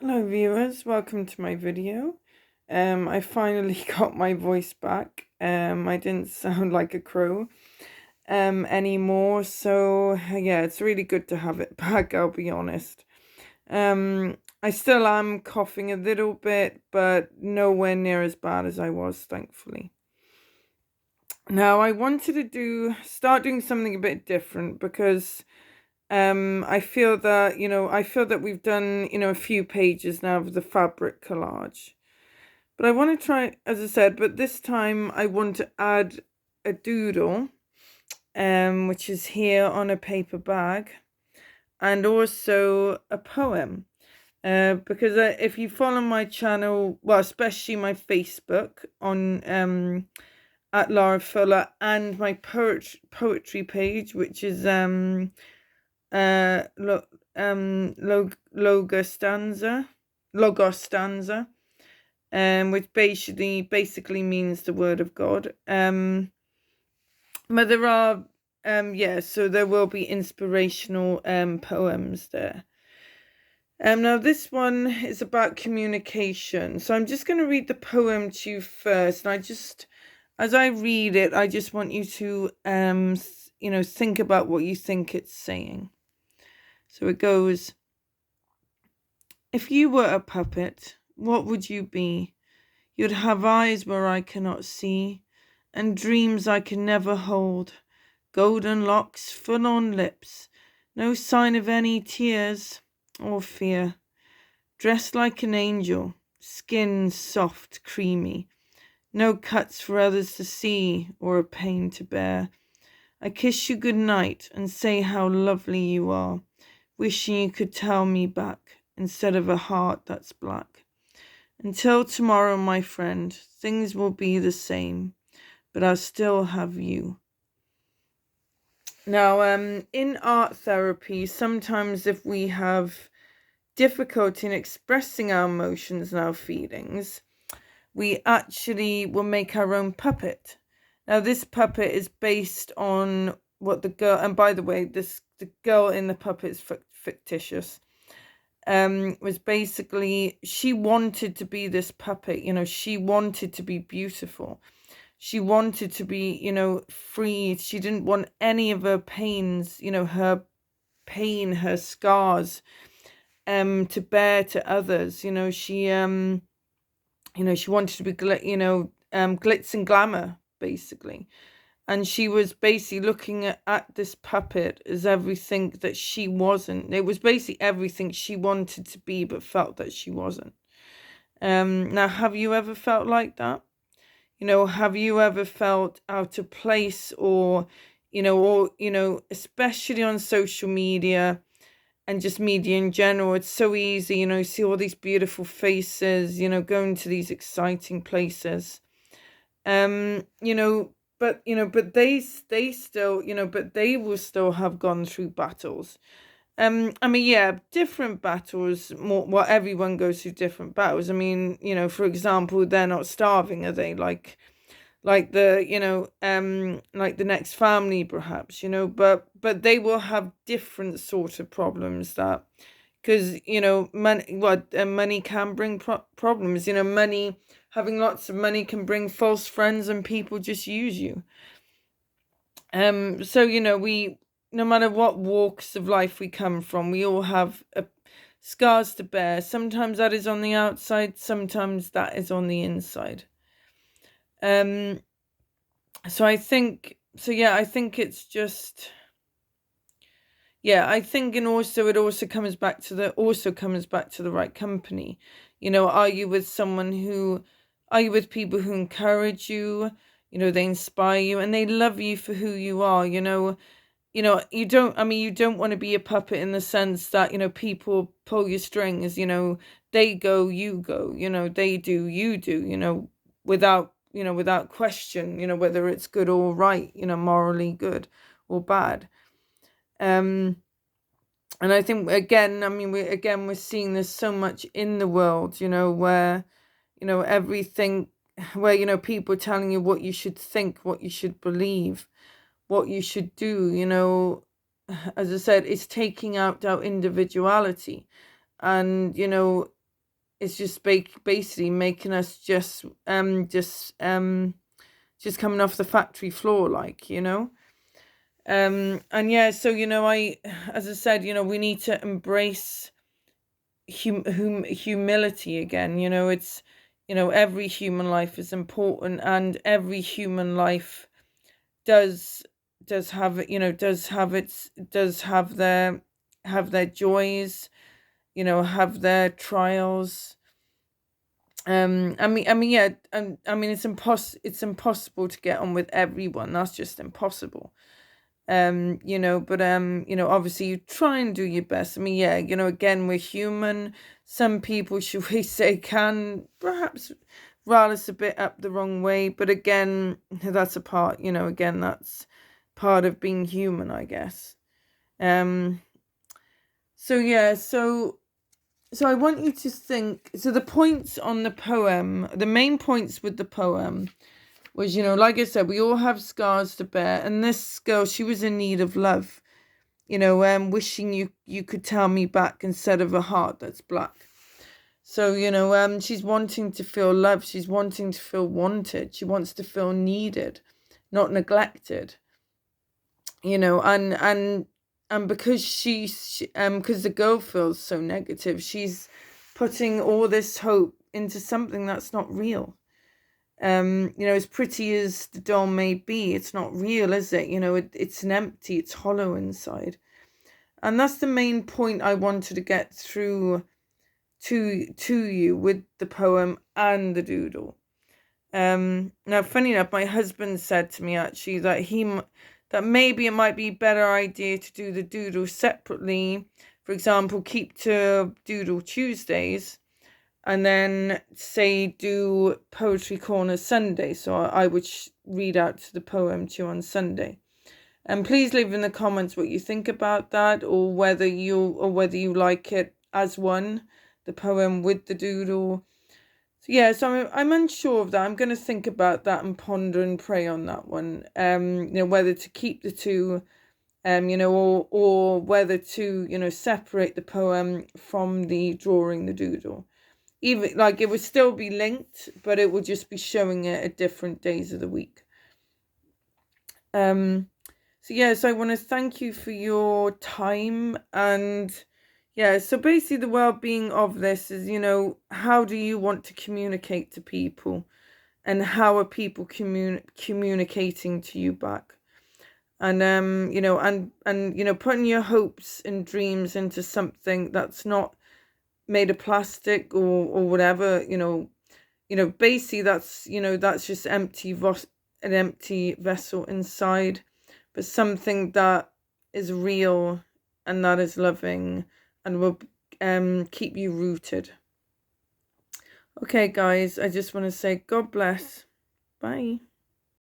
Hello viewers, welcome to my video. I finally got my voice back. I didn't sound like a crow anymore, so yeah, it's really good to have it back, I'll be honest. I still am coughing a little bit, but nowhere near as bad as I was, thankfully. Now, I wanted to start doing something a bit different because I feel that we've done, a few pages now of the fabric collage. But I want to try, as I said, but this time I want to add a doodle, which is here on a paper bag, and also a poem. Because if you follow my channel, well, especially my Facebook on at Lara Fuller, and my poetry page, which is Logostanza, which basically means the word of God. But there are so there will be inspirational poems there. Now this one is about communication. So I'm just going to read the poem to you first. And as I read it, I just want you to think about what you think it's saying. So it goes: if you were a puppet, what would you be? You'd have eyes where I cannot see, and dreams I can never hold, golden locks, full-on lips, no sign of any tears or fear, dressed like an angel, skin soft, creamy, no cuts for others to see or a pain to bear. I kiss you good night and say how lovely you are, wishing you could tell me back instead of a heart that's black. Until tomorrow, my friend, things will be the same, but I'll still have you. Now, in art therapy, sometimes if we have difficulty in expressing our emotions and our feelings, we actually will make our own puppet. Now, this puppet is based on what the girl, and by the way, the girl in the puppet is fictitious. Was basically, she wanted to be this puppet, she wanted to be beautiful. She wanted to be, free. She didn't want any of her pains, her pain, her scars, to bear to others. She wanted to be, glitz and glamour, basically. And she was basically looking at this puppet as everything that she wasn't. It was basically everything she wanted to be, but felt that she wasn't. Now, have you ever felt like that? Have you ever felt out of place or especially on social media and just media in general, it's so easy, see all these beautiful faces, going to these exciting places. But they still, but they will still have gone through battles. Different battles, more, everyone goes through different battles. For example, they're not starving, are they? Like the, like the next family, perhaps, but they will have different sort of problems that, because, money can bring problems, having lots of money can bring false friends and people just use you. So, we, no matter what walks of life we come from, we all have scars to bear. Sometimes that is on the outside, sometimes that is on the inside. So I think it's just, I think, and also it also comes back to the right company. Are you with people who encourage you, they inspire you and they love you for who you are. You don't want to be a puppet in the sense that, people pull your strings, they go, you go, they do, you do, without question, whether it's good or right, morally good or bad. And I think, again, we're seeing this so much in the world, where, everything, where, people telling you what you should think, what you should believe, what you should do, as I said, it's taking out our individuality. And, it's just basically making us just coming off the factory floor, like, you know. And yeah, so, you know, as I said, you know, we need to embrace humility again. You know, it's, you know, every human life is important, and every human life does have, you know, does have their joys, you know, have their trials. Yeah, I mean, it's impossible to get on with everyone. That's just impossible. You know, but you know, obviously you try and do your best. I mean, yeah, you know, again, we're human. Some people, should we say, can perhaps rile us a bit up the wrong way, but again, that's a part, you know, again, that's part of being human, I guess. So yeah, so I want you to think, so the points on the poem, the main points with the poem was, you know, like I said, we all have scars to bear, and this girl, she was in need of love, you know, wishing you could tell me back instead of a heart that's black. So, you know, she's wanting to feel loved, she's wanting to feel wanted, she wants to feel needed, not neglected, you know, and because because the girl feels so negative, she's putting all this hope into something that's not real. You know, as pretty as the doll may be, it's not real, is it? You know, it's an empty, it's hollow inside. And that's the main point I wanted to get through to you with the poem and the doodle. Now, funny enough, my husband said to me actually that maybe it might be a better idea to do the doodle separately. For example, keep to Doodle Tuesdays, and then say do Poetry Corner Sunday. So I would read out the poem to you on Sunday. And please leave in the comments what you think about that, or whether you like it as one, the poem with the doodle. So yeah, so I'm unsure of that. I'm going to think about that and ponder and pray on that one. You know, whether to keep the two, you know, or whether to, you know, separate the poem from the drawing the doodle. Even like it would still be linked, but it would just be showing it at different days of the week. So yeah, so I want to thank you for your time. And yeah, so basically the well-being of this is, you know, how do you want to communicate to people, and how are people communicating to you back? And you know, and you know, putting your hopes and dreams into something that's not made of plastic or whatever, you know, basically that's, you know, that's just an empty vessel inside, but something that is real and that is loving and will keep you rooted. Okay, guys, I just want to say God bless. Bye.